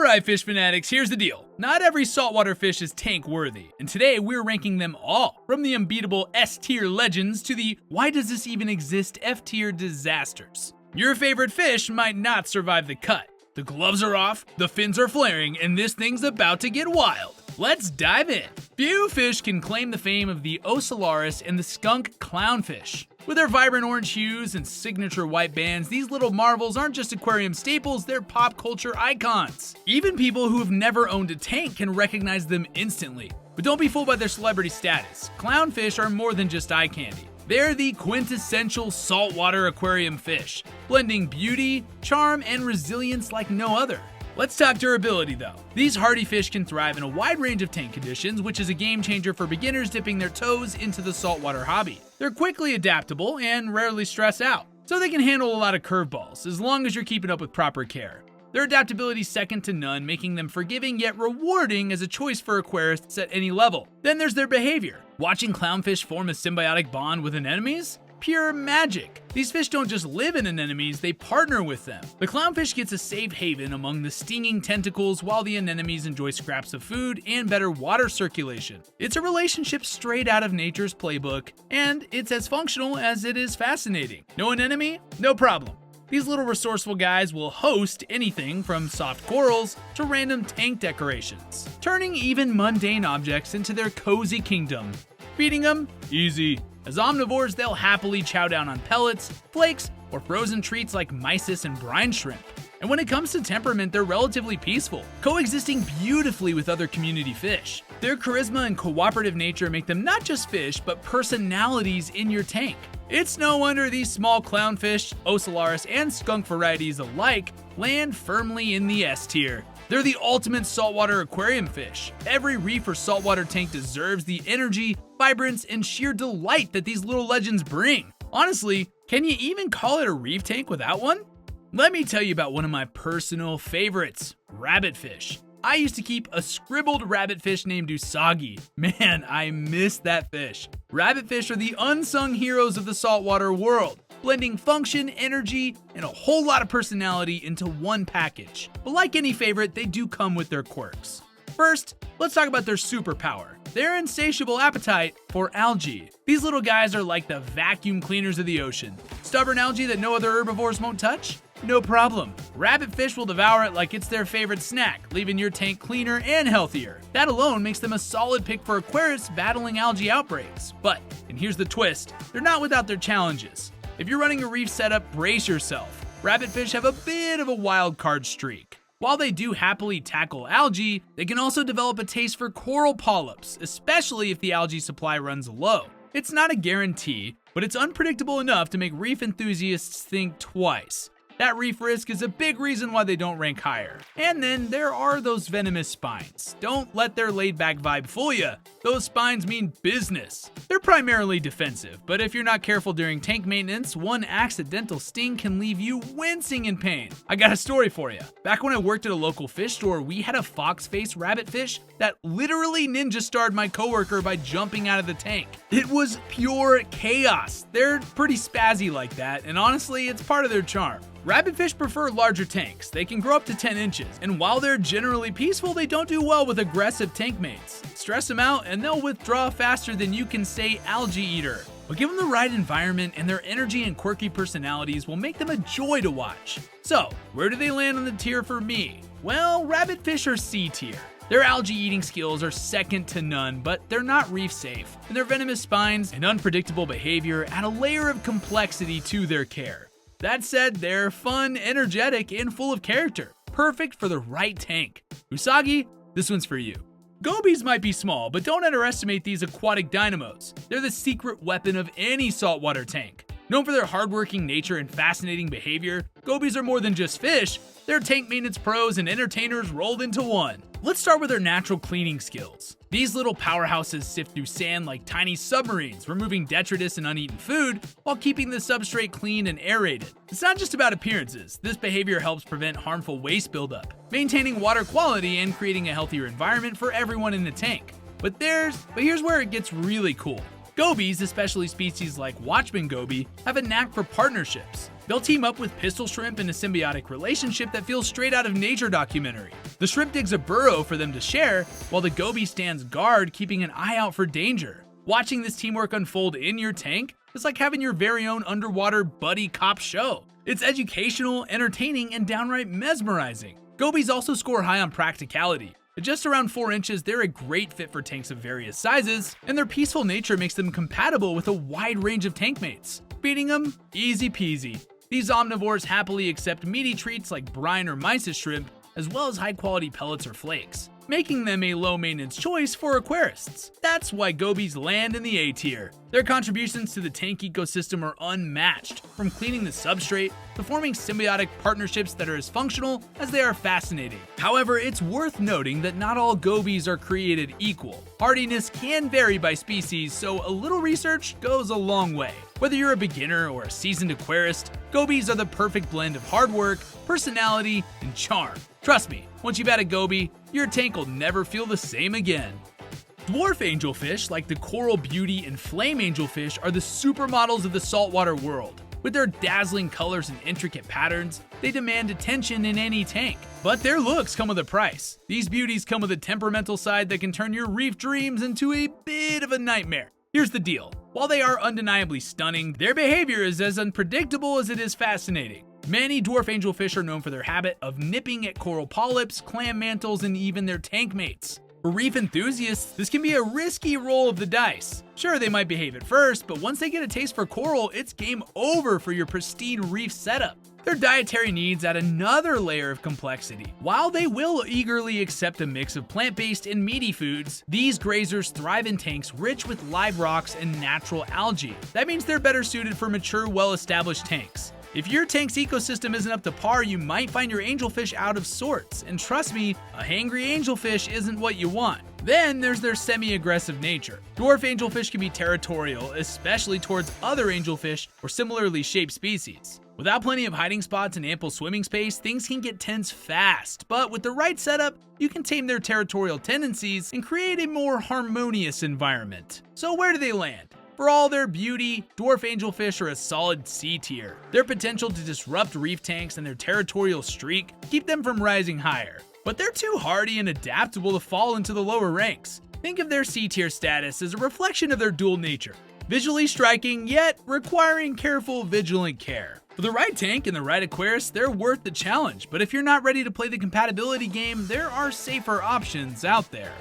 Alright fish fanatics, here's the deal. Not every saltwater fish is tank worthy, and today we're ranking them all, from the unbeatable S-tier legends to the why does this even exist F-tier disasters. Your favorite fish might not survive the cut. The gloves are off, the fins are flaring, and this thing's about to get wild. Let's dive in. Few fish can claim the fame of the Ocellaris and the skunk clownfish. With their vibrant orange hues and signature white bands, these little marvels aren't just aquarium staples, they're pop culture icons. Even people who have never owned a tank can recognize them instantly. But don't be fooled by their celebrity status. Clownfish are more than just eye candy. They're the quintessential saltwater aquarium fish, blending beauty, charm, and resilience like no other. Let's talk durability though. These hardy fish can thrive in a wide range of tank conditions, which is a game changer for beginners dipping their toes into the saltwater hobby. They're quickly adaptable and rarely stress out, so they can handle a lot of curveballs as long as you're keeping up with proper care. Their adaptability is second to none, making them forgiving yet rewarding as a choice for aquarists at any level. Then there's their behavior. Watching clownfish form a symbiotic bond with anemones? Pure magic. These fish don't just live in anemones, they partner with them. The clownfish gets a safe haven among the stinging tentacles while the anemones enjoy scraps of food and better water circulation. It's a relationship straight out of nature's playbook, and it's as functional as it is fascinating. No anemone? No problem. These little resourceful guys will host anything from soft corals to random tank decorations, turning even mundane objects into their cozy kingdom. Feeding them? Easy. As omnivores, they'll happily chow down on pellets, flakes, or frozen treats like mysis and brine shrimp. And when it comes to temperament, they're relatively peaceful, coexisting beautifully with other community fish. Their charisma and cooperative nature make them not just fish, but personalities in your tank. It's no wonder these small clownfish, Ocellaris, and skunk varieties alike land firmly in the S tier. They're the ultimate saltwater aquarium fish. Every reef or saltwater tank deserves the energy, vibrance, and sheer delight that these little legends bring. Honestly, can you even call it a reef tank without one? Let me tell you about one of my personal favorites, Rabbitfish. I used to keep a scribbled rabbitfish named Usagi. Man, I miss that fish. Rabbitfish are the unsung heroes of the saltwater world, blending function, energy, and a whole lot of personality into one package. But like any favorite, they do come with their quirks. First, let's talk about their superpower, their insatiable appetite for algae. These little guys are like the vacuum cleaners of the ocean. Stubborn algae that no other herbivores won't touch? No problem. Rabbitfish will devour it like it's their favorite snack, leaving your tank cleaner and healthier. That alone makes them a solid pick for aquarists battling algae outbreaks. But, and here's the twist, they're not without their challenges. If you're running a reef setup, brace yourself. Rabbitfish have a bit of a wild card streak. While they do happily tackle algae, they can also develop a taste for coral polyps, especially if the algae supply runs low. It's not a guarantee, but it's unpredictable enough to make reef enthusiasts think twice. That reef risk is a big reason why they don't rank higher. And then there are those venomous spines. Don't let their laid-back vibe fool ya. Those spines mean business. They're primarily defensive, but if you're not careful during tank maintenance, one accidental sting can leave you wincing in pain. I got a story for you. Back when I worked at a local fish store, we had a fox-faced rabbitfish that literally ninja-starred my coworker by jumping out of the tank. It was pure chaos. They're pretty spazzy like that, and honestly, it's part of their charm. Rabbitfish prefer larger tanks. They can grow up to 10 inches, and while they're generally peaceful, they don't do well with aggressive tank mates. Stress them out, and they'll withdraw faster than you can say algae eater. But give them the right environment, and their energy and quirky personalities will make them a joy to watch. So, where do they land on the tier for me? Well, rabbitfish are C tier. Their algae eating skills are second to none, but they're not reef safe, and their venomous spines and unpredictable behavior add a layer of complexity to their care. That said, they're fun, energetic, and full of character. Perfect for the right tank. Usagi, this one's for you. Gobies might be small, but don't underestimate these aquatic dynamos. They're the secret weapon of any saltwater tank. Known for their hardworking nature and fascinating behavior, gobies are more than just fish. They're tank maintenance pros and entertainers rolled into one. Let's start with their natural cleaning skills. These little powerhouses sift through sand like tiny submarines, removing detritus and uneaten food while keeping the substrate clean and aerated. It's not just about appearances. This behavior helps prevent harmful waste buildup, maintaining water quality and creating a healthier environment for everyone in the tank. But here's where it gets really cool. Gobies, especially species like Watchman goby, have a knack for partnerships. They'll team up with pistol shrimp in a symbiotic relationship that feels straight out of nature documentary. The shrimp digs a burrow for them to share, while the goby stands guard, keeping an eye out for danger. Watching this teamwork unfold in your tank is like having your very own underwater buddy cop show. It's educational, entertaining, and downright mesmerizing. Gobies also score high on practicality. At just around 4 inches, they're a great fit for tanks of various sizes, and their peaceful nature makes them compatible with a wide range of tank mates. Feeding them? Easy peasy. These omnivores happily accept meaty treats like brine or mysis shrimp, as well as high-quality pellets or flakes, making them a low-maintenance choice for aquarists. That's why gobies land in the A tier. Their contributions to the tank ecosystem are unmatched, from cleaning the substrate to forming symbiotic partnerships that are as functional as they are fascinating. However, it's worth noting that not all gobies are created equal. Hardiness can vary by species, so a little research goes a long way. Whether you're a beginner or a seasoned aquarist, gobies are the perfect blend of hard work, personality, and charm. Trust me, once you've had a goby, your tank will never feel the same again. Dwarf angelfish, like the coral beauty and flame angelfish, are the supermodels of the saltwater world. With their dazzling colors and intricate patterns, they demand attention in any tank. But their looks come with a price. These beauties come with a temperamental side that can turn your reef dreams into a bit of a nightmare. Here's the deal. While they are undeniably stunning, their behavior is as unpredictable as it is fascinating. Many dwarf angelfish are known for their habit of nipping at coral polyps, clam mantles, and even their tank mates. For reef enthusiasts, this can be a risky roll of the dice. Sure, they might behave at first, but once they get a taste for coral, it's game over for your pristine reef setup. Their dietary needs add another layer of complexity. While they will eagerly accept a mix of plant-based and meaty foods, these grazers thrive in tanks rich with live rocks and natural algae. That means they're better suited for mature, well-established tanks. If your tank's ecosystem isn't up to par, you might find your angelfish out of sorts, and trust me, a hangry angelfish isn't what you want. Then there's their semi-aggressive nature. Dwarf angelfish can be territorial, especially towards other angelfish or similarly shaped species. Without plenty of hiding spots and ample swimming space, things can get tense fast, but with the right setup, you can tame their territorial tendencies and create a more harmonious environment. So where do they land? For all their beauty, dwarf angelfish are a solid C tier. Their potential to disrupt reef tanks and their territorial streak keep them from rising higher. But they're too hardy and adaptable to fall into the lower ranks. Think of their C tier status as a reflection of their dual nature. Visually striking, yet requiring careful, vigilant care. For the right tank and the right aquarist, they're worth the challenge, but if you're not ready to play the compatibility game, there are safer options out there.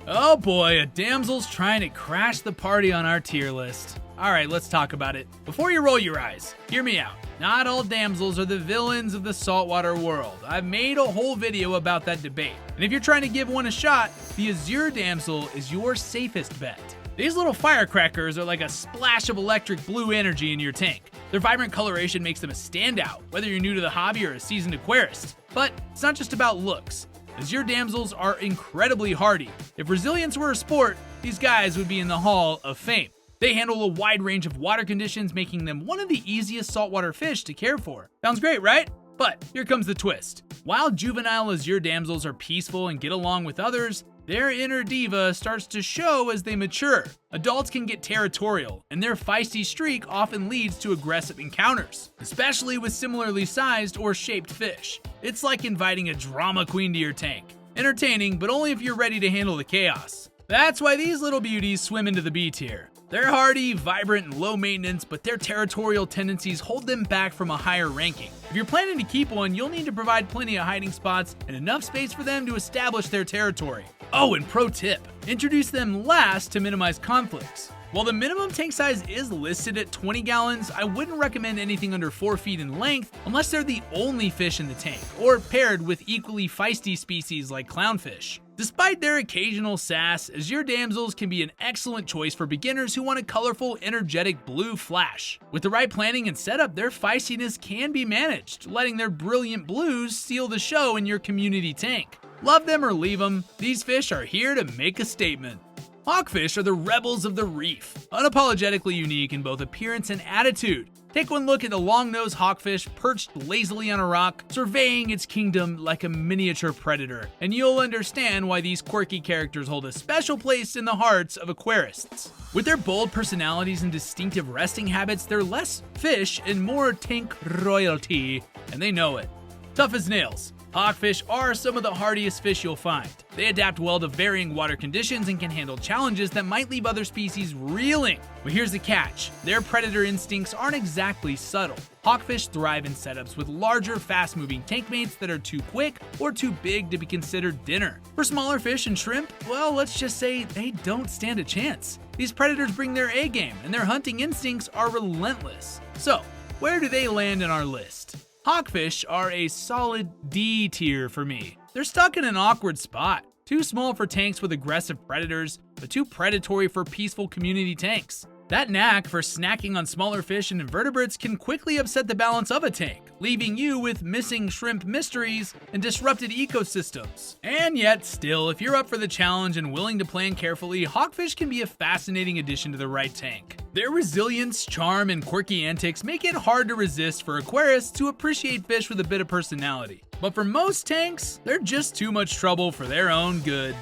Oh boy, a damsel's trying to crash the party on our tier list. Alright, let's talk about it. Before you roll your eyes, hear me out. Not all damsels are the villains of the saltwater world. I've made a whole video about that debate. And if you're trying to give one a shot, the Azure Damsel is your safest bet. These little firecrackers are like a splash of electric blue energy in your tank. Their vibrant coloration makes them a standout, whether you're new to the hobby or a seasoned aquarist. But it's not just about looks. Azure damsels are incredibly hardy. If resilience were a sport, these guys would be in the Hall of Fame. They handle a wide range of water conditions, making them one of the easiest saltwater fish to care for. Sounds great, right? But here comes the twist. While juvenile azure damsels are peaceful and get along with others, their inner diva starts to show as they mature. Adults can get territorial, and their feisty streak often leads to aggressive encounters, especially with similarly sized or shaped fish. It's like inviting a drama queen to your tank. Entertaining, but only if you're ready to handle the chaos. That's why these little beauties swim into the B tier. They're hardy, vibrant, and low maintenance, but their territorial tendencies hold them back from a higher ranking. If you're planning to keep one, you'll need to provide plenty of hiding spots and enough space for them to establish their territory. Oh, and pro tip, introduce them last to minimize conflicts. While the minimum tank size is listed at 20 gallons, I wouldn't recommend anything under 4 feet in length unless they're the only fish in the tank, or paired with equally feisty species like clownfish. Despite their occasional sass, azure damsels can be an excellent choice for beginners who want a colorful, energetic blue flash. With the right planning and setup, their feistiness can be managed, letting their brilliant blues steal the show in your community tank. Love them or leave them, these fish are here to make a statement. Hawkfish are the rebels of the reef, unapologetically unique in both appearance and attitude. Take one look at the long-nosed hawkfish perched lazily on a rock, surveying its kingdom like a miniature predator, and you'll understand why these quirky characters hold a special place in the hearts of aquarists. With their bold personalities and distinctive resting habits, they're less fish and more tank royalty, and they know it. Tough as nails, Hawkfish are some of the hardiest fish you'll find. They adapt well to varying water conditions and can handle challenges that might leave other species reeling. But here's the catch: their predator instincts aren't exactly subtle. Hawkfish thrive in setups with larger, fast-moving tank mates that are too quick or too big to be considered dinner. For smaller fish and shrimp, well, let's just say they don't stand a chance. These predators bring their A game, and their hunting instincts are relentless. So, where do they land in our list? Hawkfish are a solid D tier for me. They're stuck in an awkward spot. Too small for tanks with aggressive predators, but too predatory for peaceful community tanks. That knack for snacking on smaller fish and invertebrates can quickly upset the balance of a tank, leaving you with missing shrimp mysteries and disrupted ecosystems. And yet, still, if you're up for the challenge and willing to plan carefully, Hawkfish can be a fascinating addition to the right tank. Their resilience, charm, and quirky antics make it hard to resist for aquarists to appreciate fish with a bit of personality. But for most tanks, they're just too much trouble for their own good.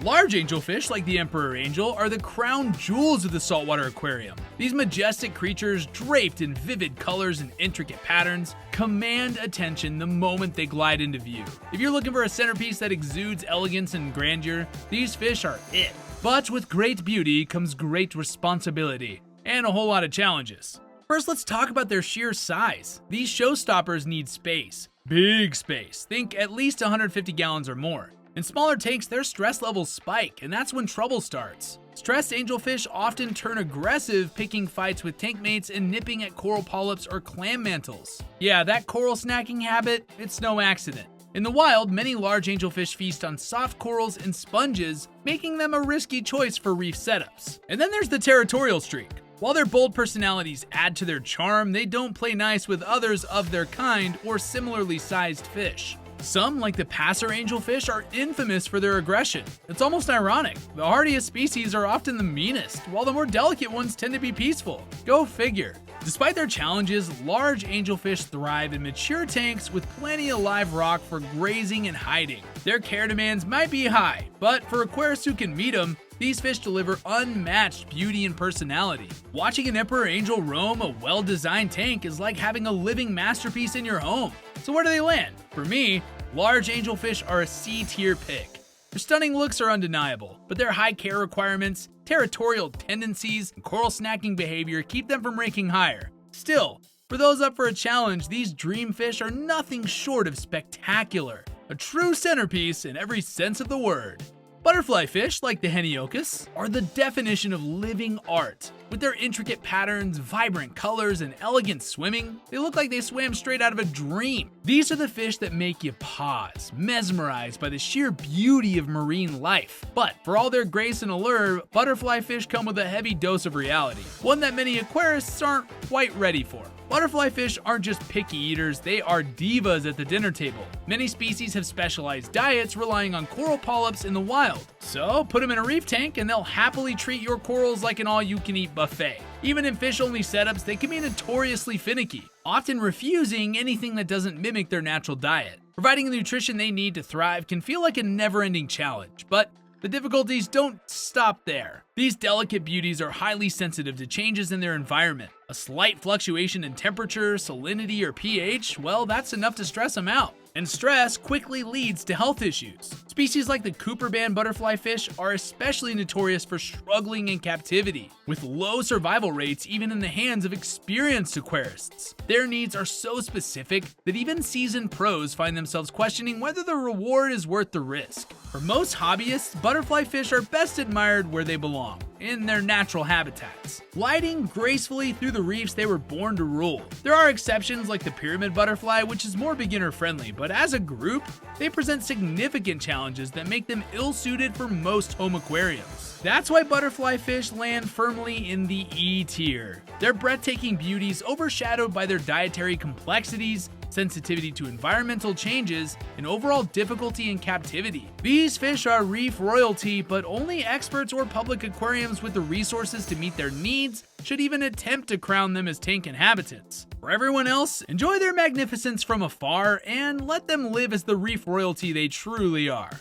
Large angelfish, like the emperor angel, are the crown jewels of the saltwater aquarium. These majestic creatures, draped in vivid colors and intricate patterns, command attention the moment they glide into view. If you're looking for a centerpiece that exudes elegance and grandeur, these fish are it. But with great beauty comes great responsibility, and a whole lot of challenges. First, let's talk about their sheer size. These showstoppers need space. Big space. Think at least 150 gallons or more. In smaller tanks, their stress levels spike, and that's when trouble starts. Stressed angelfish often turn aggressive, picking fights with tank mates and nipping at coral polyps or clam mantles. Yeah, that coral snacking habit, it's no accident. In the wild, many large angelfish feast on soft corals and sponges, making them a risky choice for reef setups. And then there's the territorial streak. While their bold personalities add to their charm, they don't play nice with others of their kind or similarly sized fish. Some, like the passer angelfish, are infamous for their aggression. It's almost ironic. The hardiest species are often the meanest, while the more delicate ones tend to be peaceful. Go figure. Despite their challenges, large angelfish thrive in mature tanks with plenty of live rock for grazing and hiding. Their care demands might be high, but for aquarists who can meet them, these fish deliver unmatched beauty and personality. Watching an emperor angel roam a well-designed tank is like having a living masterpiece in your home. So where do they land? For me, large angelfish are a C-tier pick. Their stunning looks are undeniable, but their high care requirements, territorial tendencies, and coral snacking behavior keep them from ranking higher. Still, for those up for a challenge, these dream fish are nothing short of spectacular. A true centerpiece in every sense of the word. Butterflyfish, like the Heniocus, are the definition of living art. With their intricate patterns, vibrant colors, and elegant swimming, they look like they swam straight out of a dream. These are the fish that make you pause, mesmerized by the sheer beauty of marine life. But for all their grace and allure, butterflyfish come with a heavy dose of reality, one that many aquarists aren't quite ready for. Butterflyfish aren't just picky eaters, they are divas at the dinner table. Many species have specialized diets relying on coral polyps in the wild. So put them in a reef tank and they'll happily treat your corals like an all-you-can-eat buffet. Even in fish-only setups, they can be notoriously finicky, often refusing anything that doesn't mimic their natural diet. Providing the nutrition they need to thrive can feel like a never-ending challenge, but the difficulties don't stop there. These delicate beauties are highly sensitive to changes in their environment. A slight fluctuation in temperature, salinity, or pH, well, that's enough to stress them out. And stress quickly leads to health issues. Species like the Cooper band butterflyfish are especially notorious for struggling in captivity, with low survival rates even in the hands of experienced aquarists. Their needs are so specific that even seasoned pros find themselves questioning whether the reward is worth the risk. For most hobbyists, butterflyfish are best admired where they belong, in their natural habitats, gliding gracefully through the reefs they were born to rule. There are exceptions like the pyramid butterfly, which is more beginner-friendly, but as a group, they present significant challenges that make them ill-suited for most home aquariums. That's why butterflyfish land firmly in the E tier. Their breathtaking beauties overshadowed by their dietary complexities, sensitivity to environmental changes, and overall difficulty in captivity. These fish are reef royalty, but only experts or public aquariums with the resources to meet their needs should even attempt to crown them as tank inhabitants. For everyone else, enjoy their magnificence from afar and let them live as the reef royalty they truly are.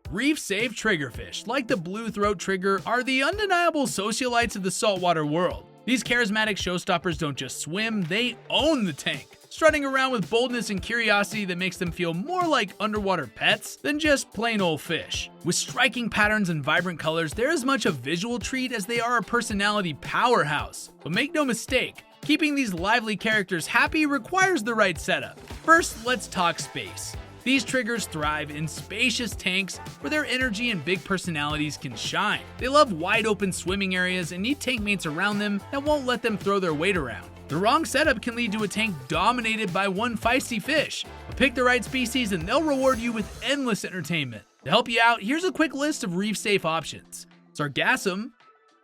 Reef-safe triggerfish, like the blue throat trigger, are the undeniable socialites of the saltwater world. These charismatic showstoppers don't just swim, they own the tank. strutting around with boldness and curiosity that makes them feel more like underwater pets than just plain old fish. With striking patterns and vibrant colors, they're as much a visual treat as they are a personality powerhouse. But make no mistake, keeping these lively characters happy requires the right setup. First, let's talk space. These triggers thrive in spacious tanks where their energy and big personalities can shine. They love wide open swimming areas and need tank mates around them that won't let them throw their weight around. The wrong setup can lead to a tank dominated by one feisty fish. But pick the right species and they'll reward you with endless entertainment. To help you out, here's a quick list of reef-safe options: Sargassum,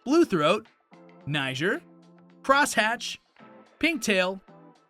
Bluethroat, Niger, Crosshatch, Pinktail,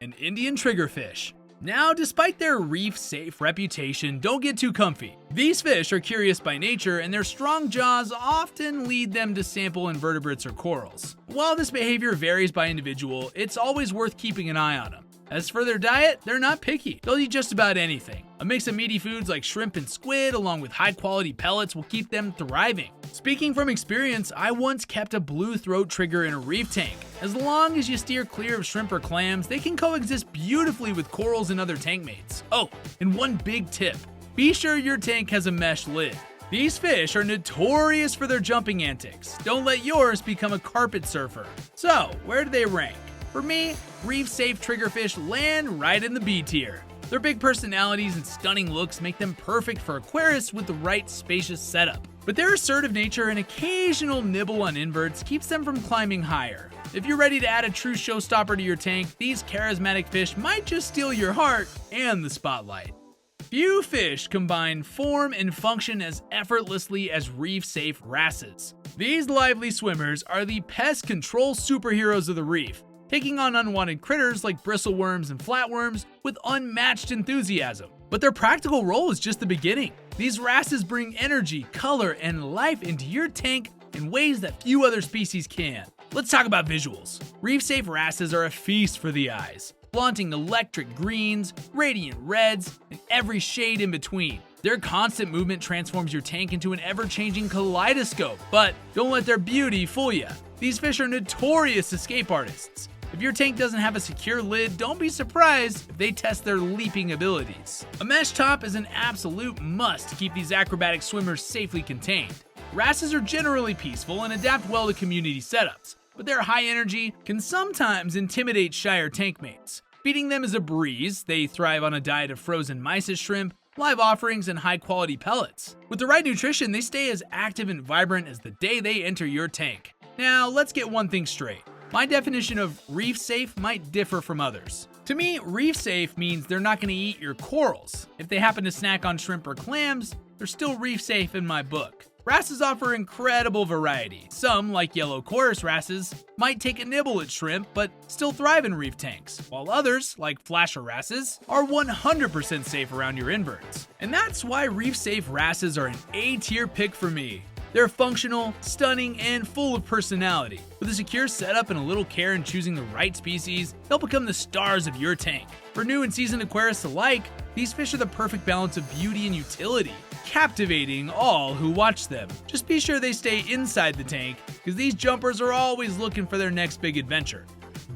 and Indian Triggerfish. Now, despite their reef-safe reputation, don't get too comfy. These fish are curious by nature, and their strong jaws often lead them to sample invertebrates or corals. While this behavior varies by individual, it's always worth keeping an eye on them. As for their diet, they're not picky. They'll eat just about anything. A mix of meaty foods like shrimp and squid, along with high-quality pellets, will keep them thriving. Speaking from experience, I once kept a blue throat trigger in a reef tank. As long as you steer clear of shrimp or clams, they can coexist beautifully with corals and other tank mates. Oh, and one big tip: be sure your tank has a mesh lid. These fish are notorious for their jumping antics. Don't let yours become a carpet surfer. So, where do they rank? For me, reef-safe triggerfish land right in the B tier. Their big personalities and stunning looks make them perfect for aquarists with the right spacious setup. But their assertive nature and occasional nibble on inverts keeps them from climbing higher. If you're ready to add a true showstopper to your tank, these charismatic fish might just steal your heart and the spotlight. Few fish combine form and function as effortlessly as reef-safe wrasses. These lively swimmers are the pest control superheroes of the reef, taking on unwanted critters like bristleworms and flatworms with unmatched enthusiasm. But their practical role is just the beginning. These wrasses bring energy, color, and life into your tank in ways that few other species can. Let's talk about visuals. Reef-safe wrasses are a feast for the eyes, flaunting electric greens, radiant reds, and every shade in between. Their constant movement transforms your tank into an ever-changing kaleidoscope, but don't let their beauty fool you. These fish are notorious escape artists. If your tank doesn't have a secure lid, don't be surprised if they test their leaping abilities. A mesh top is an absolute must to keep these acrobatic swimmers safely contained. Wrasses are generally peaceful and adapt well to community setups, but their high energy can sometimes intimidate shyer tank mates. Feeding them is a breeze. They thrive on a diet of frozen mysis shrimp, live offerings, and high-quality pellets. With the right nutrition, they stay as active and vibrant as the day they enter your tank. Now, let's get one thing straight. My definition of reef-safe might differ from others. To me, reef-safe means they're not going to eat your corals. If they happen to snack on shrimp or clams, they're still reef-safe in my book. Wrasses offer incredible variety. Some, like yellow chorus wrasses, might take a nibble at shrimp but still thrive in reef tanks, while others, like flasher wrasses, are 100% safe around your inverts. And that's why reef-safe wrasses are an A-tier pick for me. They're functional, stunning, and full of personality. With a secure setup and a little care in choosing the right species, they'll become the stars of your tank. For new and seasoned aquarists alike, these fish are the perfect balance of beauty and utility, captivating all who watch them. Just be sure they stay inside the tank, because these jumpers are always looking for their next big adventure.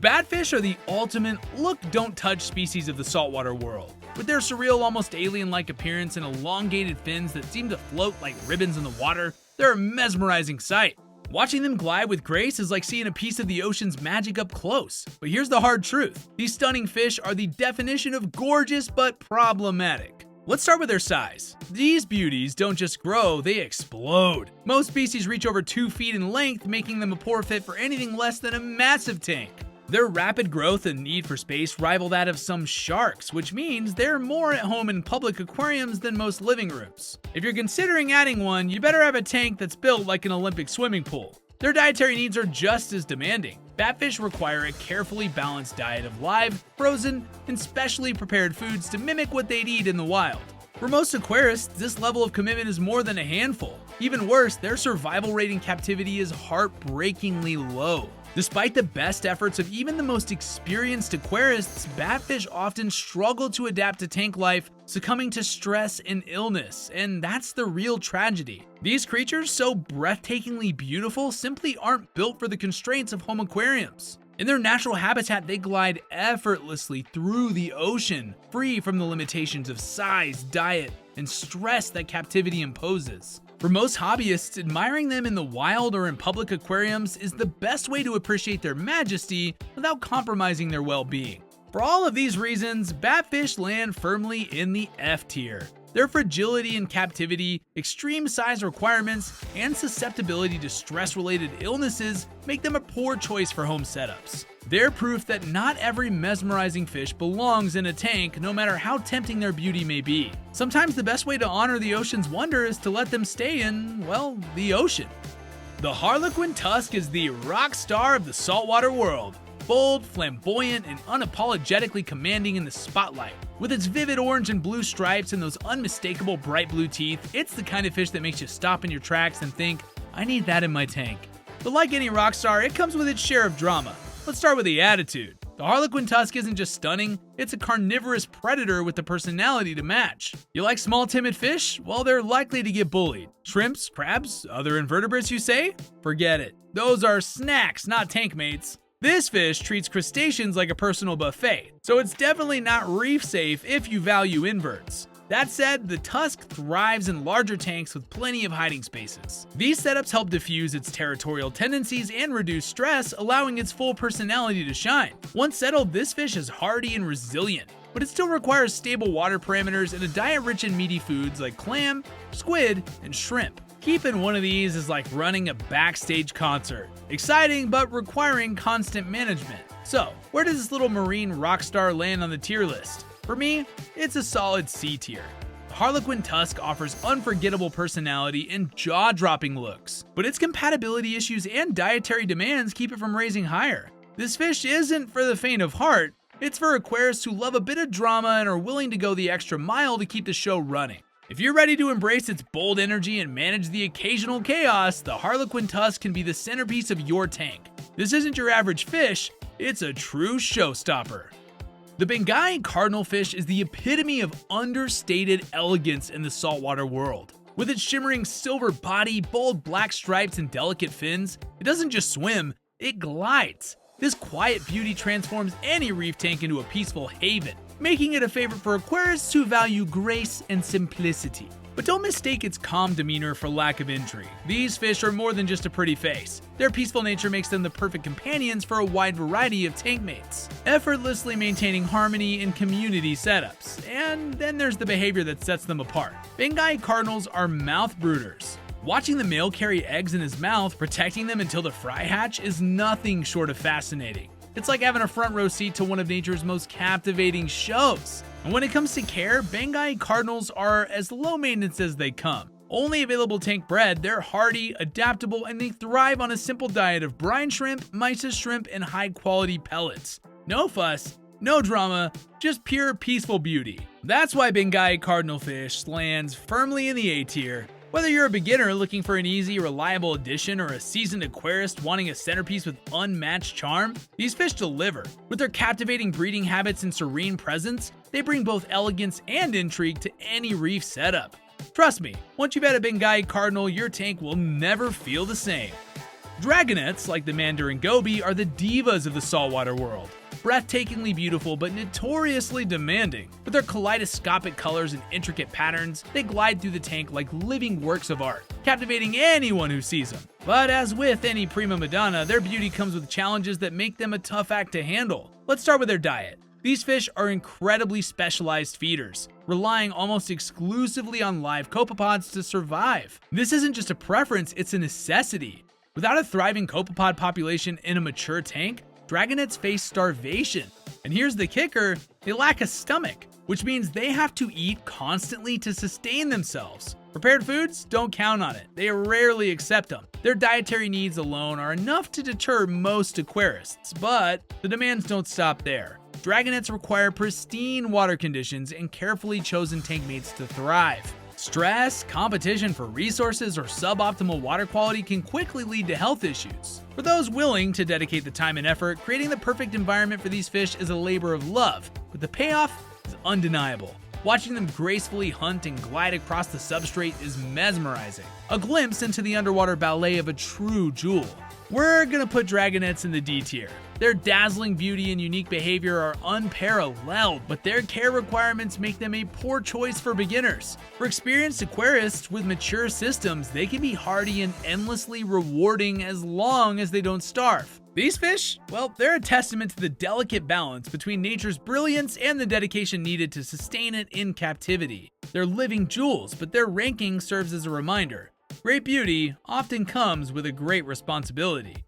Batfish are the ultimate look-don't-touch species of the saltwater world. With their surreal, almost alien-like appearance and elongated fins that seem to float like ribbons in the water, they're a mesmerizing sight. Watching them glide with grace is like seeing a piece of the ocean's magic up close. But here's the hard truth. These stunning fish are the definition of gorgeous but problematic. Let's start with their size. These beauties don't just grow, they explode. Most species reach over 2 feet in length, making them a poor fit for anything less than a massive tank. Their rapid growth and need for space rival that of some sharks, which means they're more at home in public aquariums than most living rooms. If you're considering adding one, you better have a tank that's built like an Olympic swimming pool. Their dietary needs are just as demanding. Batfish require a carefully balanced diet of live, frozen, and specially prepared foods to mimic what they'd eat in the wild. For most aquarists, this level of commitment is more than a handful. Even worse, their survival rate in captivity is heartbreakingly low. Despite the best efforts of even the most experienced aquarists, batfish often struggle to adapt to tank life, succumbing to stress and illness, and that's the real tragedy. These creatures, so breathtakingly beautiful, simply aren't built for the constraints of home aquariums. In their natural habitat, they glide effortlessly through the ocean, free from the limitations of size, diet, and stress that captivity imposes. For most hobbyists, admiring them in the wild or in public aquariums is the best way to appreciate their majesty without compromising their well-being. For all of these reasons, batfish land firmly in the F tier. Their fragility in captivity, extreme size requirements, and susceptibility to stress-related illnesses make them a poor choice for home setups. They're proof that not every mesmerizing fish belongs in a tank, no matter how tempting their beauty may be. Sometimes the best way to honor the ocean's wonder is to let them stay in, well, the ocean. The Harlequin Tusk is the rock star of the saltwater world. Bold, flamboyant, and unapologetically commanding in the spotlight. With its vivid orange and blue stripes and those unmistakable bright blue teeth, it's the kind of fish that makes you stop in your tracks and think, I need that in my tank. But like any rock star, it comes with its share of drama. Let's start with the attitude. The Harlequin Tusk isn't just stunning, it's a carnivorous predator with the personality to match. You like small timid fish? Well, they're likely to get bullied. Shrimps, crabs, other invertebrates you say? Forget it. Those are snacks, not tank mates. This fish treats crustaceans like a personal buffet, so it's definitely not reef safe if you value inverts. That said, the Tusk thrives in larger tanks with plenty of hiding spaces. These setups help diffuse its territorial tendencies and reduce stress, allowing its full personality to shine. Once settled, this fish is hardy and resilient, but it still requires stable water parameters and a diet rich in meaty foods like clam, squid, and shrimp. Keeping one of these is like running a backstage concert. Exciting, but requiring constant management. So, where does this little marine rock star land on the tier list? For me, it's a solid C tier. The Harlequin Tusk offers unforgettable personality and jaw-dropping looks, but its compatibility issues and dietary demands keep it from raising higher. This fish isn't for the faint of heart, it's for aquarists who love a bit of drama and are willing to go the extra mile to keep the show running. If you're ready to embrace its bold energy and manage the occasional chaos, the Harlequin Tusk can be the centerpiece of your tank. This isn't your average fish, it's a true showstopper. The Bangaii Cardinalfish is the epitome of understated elegance in the saltwater world. With its shimmering silver body, bold black stripes, and delicate fins, it doesn't just swim, it glides. This quiet beauty transforms any reef tank into a peaceful haven, making it a favorite for aquarists who value grace and simplicity. But don't mistake its calm demeanor for lack of intrigue. These fish are more than just a pretty face. Their peaceful nature makes them the perfect companions for a wide variety of tank mates, effortlessly maintaining harmony in community setups. And then there's the behavior that sets them apart. Bangaii Cardinals are mouth brooders. Watching the male carry eggs in his mouth, protecting them until the fry hatch is nothing short of fascinating. It's like having a front row seat to one of nature's most captivating shows. And when it comes to care, Bangaii Cardinals are as low maintenance as they come. Only available tank bred, they're hardy, adaptable, and they thrive on a simple diet of brine shrimp, mysis shrimp, and high quality pellets. No fuss, no drama, just pure peaceful beauty. That's why Bangaii Cardinalfish lands firmly in the A tier. Whether you're a beginner looking for an easy, reliable addition or a seasoned aquarist wanting a centerpiece with unmatched charm, these fish deliver. With their captivating breeding habits and serene presence, they bring both elegance and intrigue to any reef setup. Trust me, once you've had a Bangaii Cardinal, your tank will never feel the same. Dragonets, like the mandarin goby, are the divas of the saltwater world. Breathtakingly beautiful, but notoriously demanding. With their kaleidoscopic colors and intricate patterns, they glide through the tank like living works of art, captivating anyone who sees them. But as with any prima madonna, their beauty comes with challenges that make them a tough act to handle. Let's start with their diet. These fish are incredibly specialized feeders, relying almost exclusively on live copepods to survive. This isn't just a preference, it's a necessity. Without a thriving copepod population in a mature tank, Dragonets face starvation. And here's the kicker, they lack a stomach, which means they have to eat constantly to sustain themselves. Prepared foods? Don't count on it. They rarely accept them. Their dietary needs alone are enough to deter most aquarists, but the demands don't stop there. Dragonets require pristine water conditions and carefully chosen tank mates to thrive. Stress, competition for resources, or suboptimal water quality can quickly lead to health issues. For those willing to dedicate the time and effort, creating the perfect environment for these fish is a labor of love, but the payoff is undeniable. Watching them gracefully hunt and glide across the substrate is mesmerizing. A glimpse into the underwater ballet of a true jewel. We're gonna put Dragonets in the D tier. Their dazzling beauty and unique behavior are unparalleled, but their care requirements make them a poor choice for beginners. For experienced aquarists with mature systems, they can be hardy and endlessly rewarding as long as they don't starve. These fish, well, they're a testament to the delicate balance between nature's brilliance and the dedication needed to sustain it in captivity. They're living jewels, but their ranking serves as a reminder. Great beauty often comes with a great responsibility.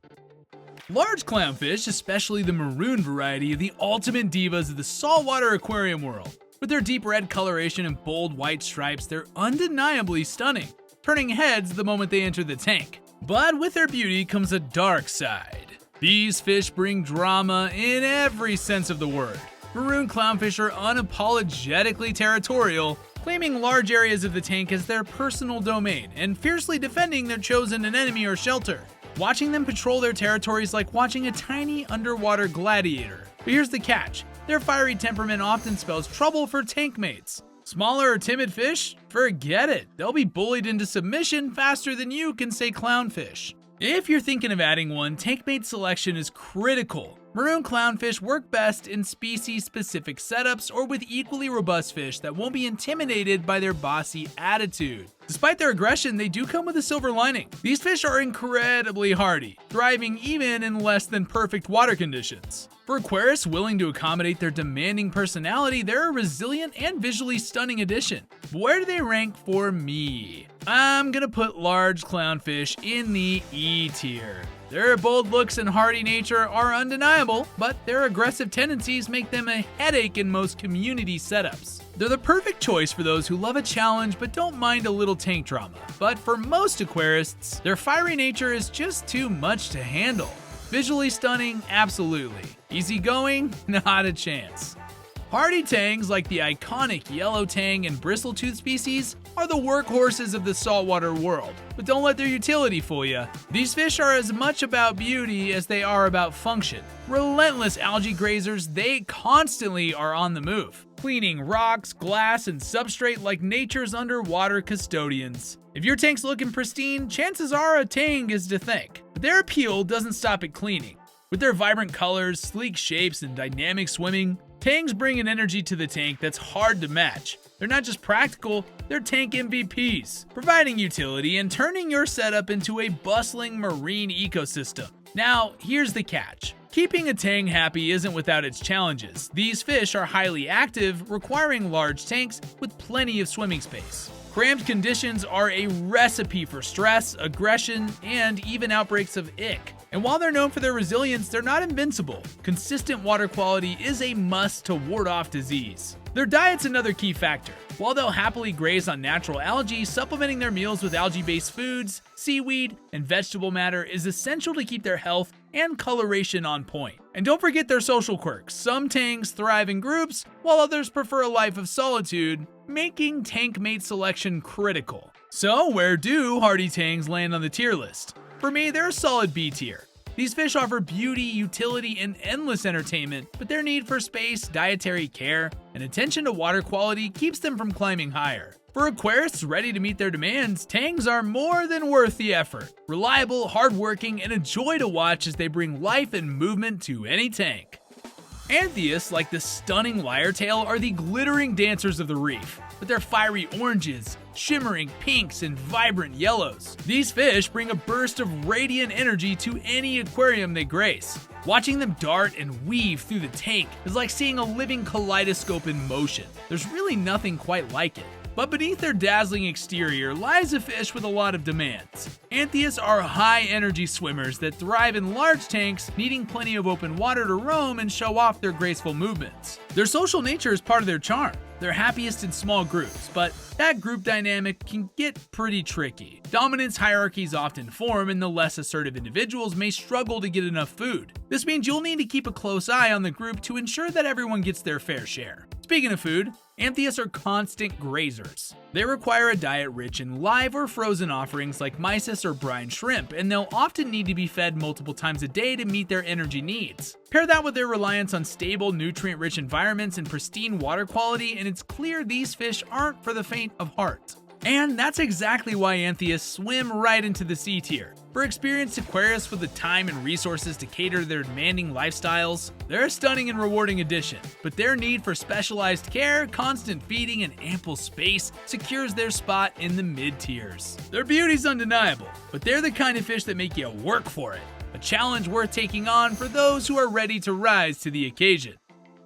Large clownfish, especially the maroon variety, are the ultimate divas of the saltwater aquarium world. With their deep red coloration and bold white stripes, they're undeniably stunning, turning heads the moment they enter the tank. But with their beauty comes a dark side. These fish bring drama in every sense of the word. Maroon clownfish are unapologetically territorial, claiming large areas of the tank as their personal domain and fiercely defending their chosen enemy or shelter. Watching them patrol their territory is like watching a tiny underwater gladiator. But here's the catch. Their fiery temperament often spells trouble for tank mates. Smaller or timid fish? Forget it. They'll be bullied into submission faster than you can say clownfish. If you're thinking of adding one, tank mate selection is critical. Maroon clownfish work best in species-specific setups or with equally robust fish that won't be intimidated by their bossy attitude. Despite their aggression, they do come with a silver lining. These fish are incredibly hardy, thriving even in less than perfect water conditions. For aquarists willing to accommodate their demanding personality, they're a resilient and visually stunning addition. But where do they rank for me? I'm gonna put large clownfish in the E tier. Their bold looks and hardy nature are undeniable, but their aggressive tendencies make them a headache in most community setups. They're the perfect choice for those who love a challenge but don't mind a little tank drama. But for most aquarists, their fiery nature is just too much to handle. Visually stunning, absolutely. Easygoing, not a chance. Hardy tangs like the iconic yellow tang and bristletooth species are the workhorses of the saltwater world, but don't let their utility fool you. These fish are as much about beauty as they are about function. Relentless algae grazers, they constantly are on the move, cleaning rocks, glass, and substrate like nature's underwater custodians. If your tank's looking pristine, chances are a tang is to thank. But their appeal doesn't stop at cleaning. With their vibrant colors, sleek shapes, and dynamic swimming, tangs bring an energy to the tank that's hard to match. They're not just practical, they're tank MVPs, providing utility and turning your setup into a bustling marine ecosystem. Now, here's the catch. Keeping a tang happy isn't without its challenges. These fish are highly active, requiring large tanks with plenty of swimming space. Cramped conditions are a recipe for stress, aggression, and even outbreaks of ick. And while they're known for their resilience, they're not invincible. Consistent water quality is a must to ward off disease. Their diet's another key factor. While they'll happily graze on natural algae, supplementing their meals with algae-based foods, seaweed, and vegetable matter is essential to keep their health and coloration on point. And don't forget their social quirks. Some tangs thrive in groups, while others prefer a life of solitude, making tank mate selection critical. So where do hardy tangs land on the tier list? For me, they're a solid B tier. These fish offer beauty, utility, and endless entertainment, but their need for space, dietary care, and attention to water quality keeps them from climbing higher. For aquarists ready to meet their demands, tangs are more than worth the effort. Reliable, hardworking, and a joy to watch as they bring life and movement to any tank. Anthias, like the stunning lyre-tail, are the glittering dancers of the reef, with their fiery oranges, shimmering pinks, and vibrant yellows. These fish bring a burst of radiant energy to any aquarium they grace. Watching them dart and weave through the tank is like seeing a living kaleidoscope in motion. There's really nothing quite like it. But beneath their dazzling exterior lies a fish with a lot of demands. Anthias are high-energy swimmers that thrive in large tanks, needing plenty of open water to roam and show off their graceful movements. Their social nature is part of their charm. They're happiest in small groups, but that group dynamic can get pretty tricky. Dominance hierarchies often form, and the less assertive individuals may struggle to get enough food. This means you'll need to keep a close eye on the group to ensure that everyone gets their fair share. Speaking of food, Anthias are constant grazers. They require a diet rich in live or frozen offerings like mysis or brine shrimp, and they'll often need to be fed multiple times a day to meet their energy needs. Pair that with their reliance on stable, nutrient-rich environments and pristine water quality, and it's clear these fish aren't for the faint of heart. And that's exactly why Anthias swim right into the C tier. For experienced aquarists with the time and resources to cater to their demanding lifestyles, they're a stunning and rewarding addition, but their need for specialized care, constant feeding, and ample space secures their spot in the mid-tiers. Their beauty's undeniable, but they're the kind of fish that make you work for it, a challenge worth taking on for those who are ready to rise to the occasion.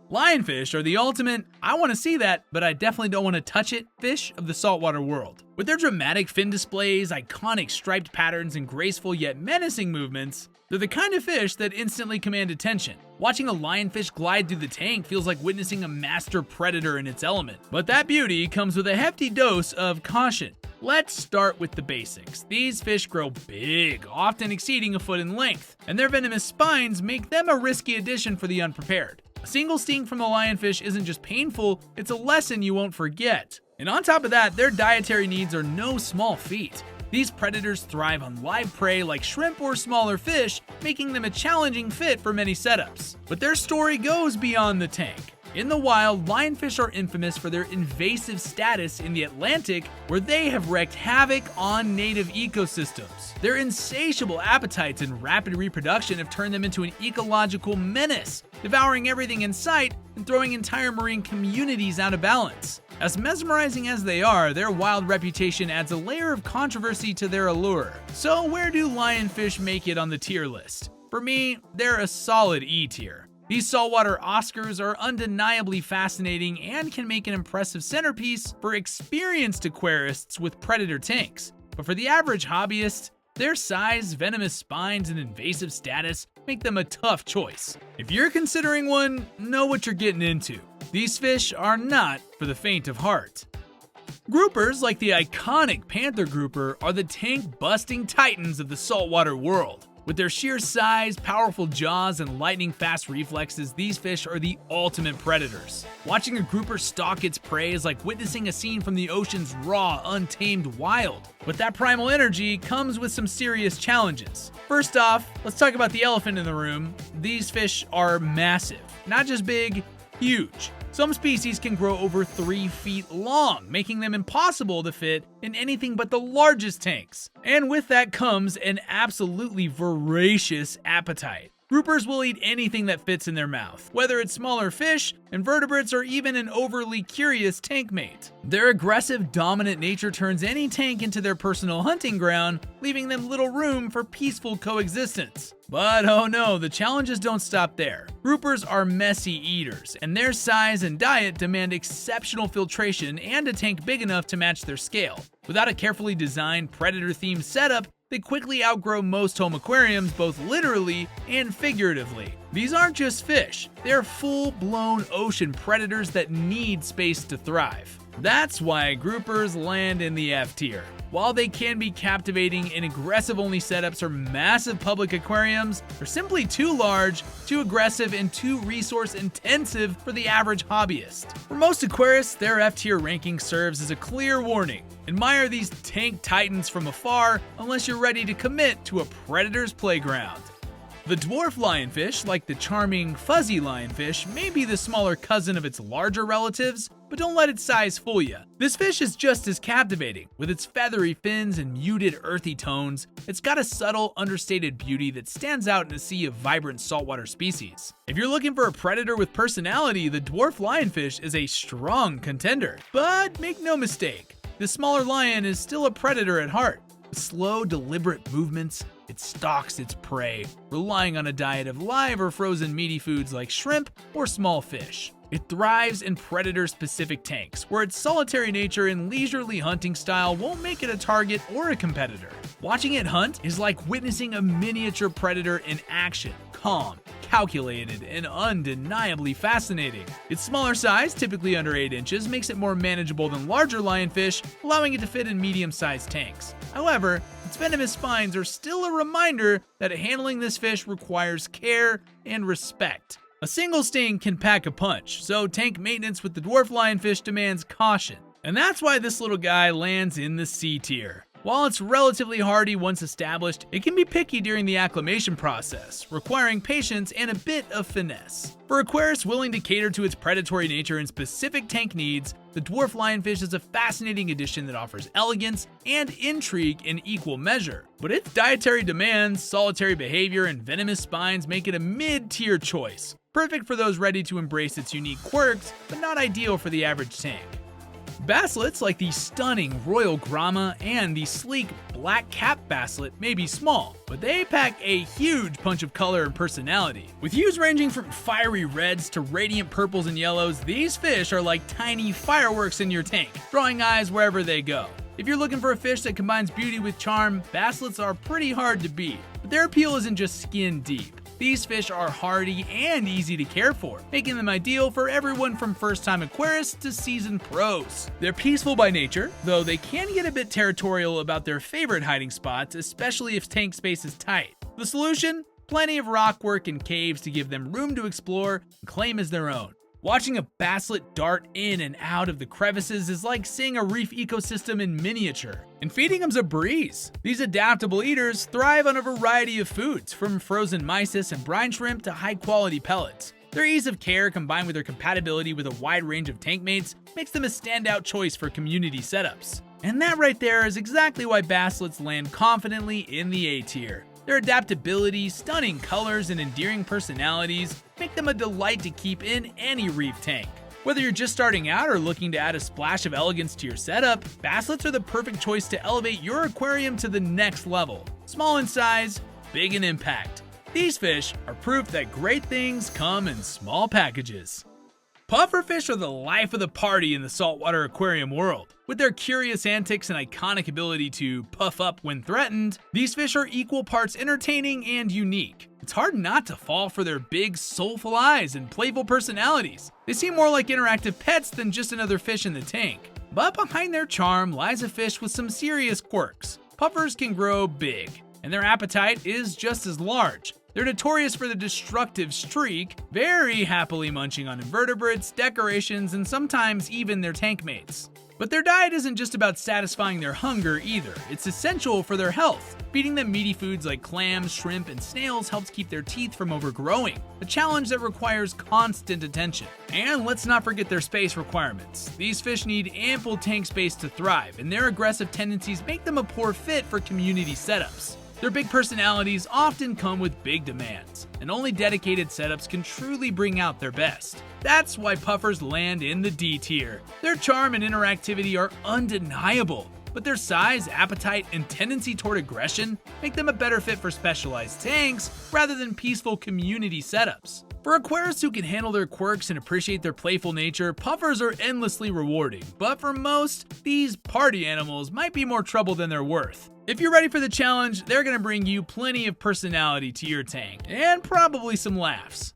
Lionfish are the ultimate, I want to see that, but I definitely don't want to touch it, fish of the saltwater world. With their dramatic fin displays, iconic striped patterns, and graceful yet menacing movements, they're the kind of fish that instantly command attention. Watching a lionfish glide through the tank feels like witnessing a master predator in its element. But that beauty comes with a hefty dose of caution. Let's start with the basics. These fish grow big, often exceeding a foot in length, and their venomous spines make them a risky addition for the unprepared. A single sting from the lionfish isn't just painful, it's a lesson you won't forget. And on top of that, their dietary needs are no small feat. These predators thrive on live prey like shrimp or smaller fish, making them a challenging fit for many setups. But their story goes beyond the tank. In the wild, lionfish are infamous for their invasive status in the Atlantic, where they have wreaked havoc on native ecosystems. Their insatiable appetites and rapid reproduction have turned them into an ecological menace, devouring everything in sight and throwing entire marine communities out of balance. As mesmerizing as they are, their wild reputation adds a layer of controversy to their allure. So where do lionfish make it on the tier list? For me, they're a solid E tier. These saltwater Oscars are undeniably fascinating and can make an impressive centerpiece for experienced aquarists with predator tanks. But for the average hobbyist, their size, venomous spines, and invasive status make them a tough choice. If you're considering one, know what you're getting into. These fish are not for the faint of heart. Groupers like the iconic panther grouper are the tank-busting titans of the saltwater world. With their sheer size, powerful jaws, and lightning-fast reflexes, these fish are the ultimate predators. Watching a grouper stalk its prey is like witnessing a scene from the ocean's raw, untamed wild. But that primal energy comes with some serious challenges. First off, let's talk about the elephant in the room. These fish are massive. Not just big, huge. Some species can grow over 3 feet long, making them impossible to fit in anything but the largest tanks. And with that comes an absolutely voracious appetite. Groupers will eat anything that fits in their mouth, whether it's smaller fish, invertebrates, or even an overly curious tank mate. Their aggressive, dominant nature turns any tank into their personal hunting ground, leaving them little room for peaceful coexistence. But oh no, the challenges don't stop there. Groupers are messy eaters, and their size and diet demand exceptional filtration and a tank big enough to match their scale. Without a carefully designed, predator-themed setup, they quickly outgrow most home aquariums, both literally and figuratively. These aren't just fish, they're full-blown ocean predators that need space to thrive. That's why groupers land in the F tier. While they can be captivating in aggressive-only setups or massive public aquariums, they're simply too large, too aggressive, and too resource-intensive for the average hobbyist. For most aquarists, their F-tier ranking serves as a clear warning. Admire these tank titans from afar unless you're ready to commit to a predator's playground. The dwarf lionfish, like the charming fuzzy lionfish, may be the smaller cousin of its larger relatives, but don't let its size fool you. This fish is just as captivating. With its feathery fins and muted earthy tones, it's got a subtle, understated beauty that stands out in a sea of vibrant saltwater species. If you're looking for a predator with personality, the dwarf lionfish is a strong contender. But make no mistake, the smaller lion is still a predator at heart. With slow, deliberate movements, it stalks its prey, relying on a diet of live or frozen meaty foods like shrimp or small fish. It thrives in predator-specific tanks, where its solitary nature and leisurely hunting style won't make it a target or a competitor. Watching it hunt is like witnessing a miniature predator in action, calm, calculated, and undeniably fascinating. Its smaller size, typically under 8 inches, makes it more manageable than larger lionfish, allowing it to fit in medium-sized tanks. However, its venomous spines are still a reminder that handling this fish requires care and respect. A single sting can pack a punch, so tank maintenance with the Dwarf Lionfish demands caution. And that's why this little guy lands in the C tier. While it's relatively hardy once established, it can be picky during the acclimation process, requiring patience and a bit of finesse. For aquarists willing to cater to its predatory nature and specific tank needs, the Dwarf Lionfish is a fascinating addition that offers elegance and intrigue in equal measure. But its dietary demands, solitary behavior, and venomous spines make it a mid-tier choice. Perfect for those ready to embrace its unique quirks, but not ideal for the average tank. Basslets like the stunning Royal Grama and the sleek Black Cap Basslet may be small, but they pack a huge punch of color and personality. With hues ranging from fiery reds to radiant purples and yellows, these fish are like tiny fireworks in your tank, drawing eyes wherever they go. If you're looking for a fish that combines beauty with charm, Basslets are pretty hard to beat, but their appeal isn't just skin deep. These fish are hardy and easy to care for, making them ideal for everyone from first-time aquarists to seasoned pros. They're peaceful by nature, though they can get a bit territorial about their favorite hiding spots, especially if tank space is tight. The solution? Plenty of rock work and caves to give them room to explore and claim as their own. Watching a basslet dart in and out of the crevices is like seeing a reef ecosystem in miniature. And feeding them's a breeze. These adaptable eaters thrive on a variety of foods, from frozen mysis and brine shrimp to high-quality pellets. Their ease of care combined with their compatibility with a wide range of tank mates makes them a standout choice for community setups. And that right there is exactly why basslets land confidently in the A tier. Their adaptability, stunning colors, and endearing personalities make them a delight to keep in any reef tank. Whether you're just starting out or looking to add a splash of elegance to your setup, basslets are the perfect choice to elevate your aquarium to the next level. Small in size, big in impact. These fish are proof that great things come in small packages. Pufferfish are the life of the party in the saltwater aquarium world. With their curious antics and iconic ability to puff up when threatened, these fish are equal parts entertaining and unique. It's hard not to fall for their big, soulful eyes and playful personalities. They seem more like interactive pets than just another fish in the tank. But behind their charm lies a fish with some serious quirks. Puffers can grow big, and their appetite is just as large. They're notorious for the destructive streak, very happily munching on invertebrates, decorations, and sometimes even their tank mates. But their diet isn't just about satisfying their hunger either, it's essential for their health. Feeding them meaty foods like clams, shrimp, and snails helps keep their teeth from overgrowing, a challenge that requires constant attention. And let's not forget their space requirements. These fish need ample tank space to thrive, and their aggressive tendencies make them a poor fit for community setups. Their big personalities often come with big demands, and only dedicated setups can truly bring out their best. That's why puffers land in the D tier. Their charm and interactivity are undeniable, but their size, appetite, and tendency toward aggression make them a better fit for specialized tanks rather than peaceful community setups. For aquarists who can handle their quirks and appreciate their playful nature, puffers are endlessly rewarding, but for most, these party animals might be more trouble than they're worth. If you're ready for the challenge, they're going to bring you plenty of personality to your tank, and probably some laughs.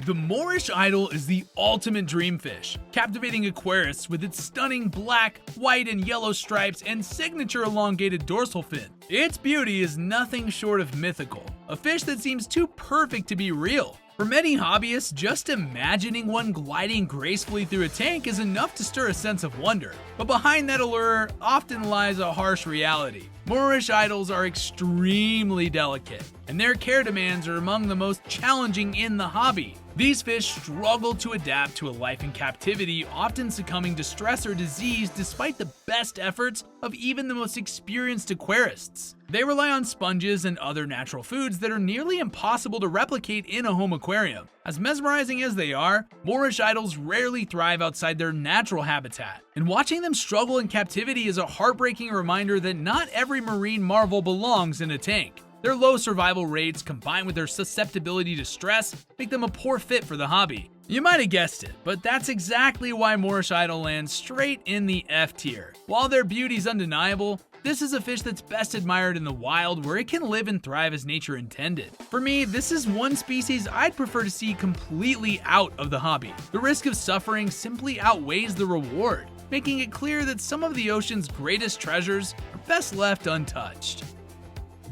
The Moorfish Idol is the ultimate dream fish, captivating aquarists with its stunning black, white, and yellow stripes and signature elongated dorsal fin. Its beauty is nothing short of mythical, a fish that seems too perfect to be real. For many hobbyists, just imagining one gliding gracefully through a tank is enough to stir a sense of wonder. But behind that allure often lies a harsh reality. Moorfish idols are extremely delicate, and their care demands are among the most challenging in the hobby. These fish struggle to adapt to a life in captivity, often succumbing to stress or disease despite the best efforts of even the most experienced aquarists. They rely on sponges and other natural foods that are nearly impossible to replicate in a home aquarium. As mesmerizing as they are, Moorfish idols rarely thrive outside their natural habitat, and watching them struggle in captivity is a heartbreaking reminder that not every marine marvel belongs in a tank. Their low survival rates, combined with their susceptibility to stress, make them a poor fit for the hobby. You might have guessed it, but that's exactly why Moorfish Idol lands straight in the F tier. While their beauty's undeniable, this is a fish that's best admired in the wild, where it can live and thrive as nature intended. For me, this is one species I'd prefer to see completely out of the hobby. The risk of suffering simply outweighs the reward, making it clear that some of the ocean's greatest treasures are best left untouched.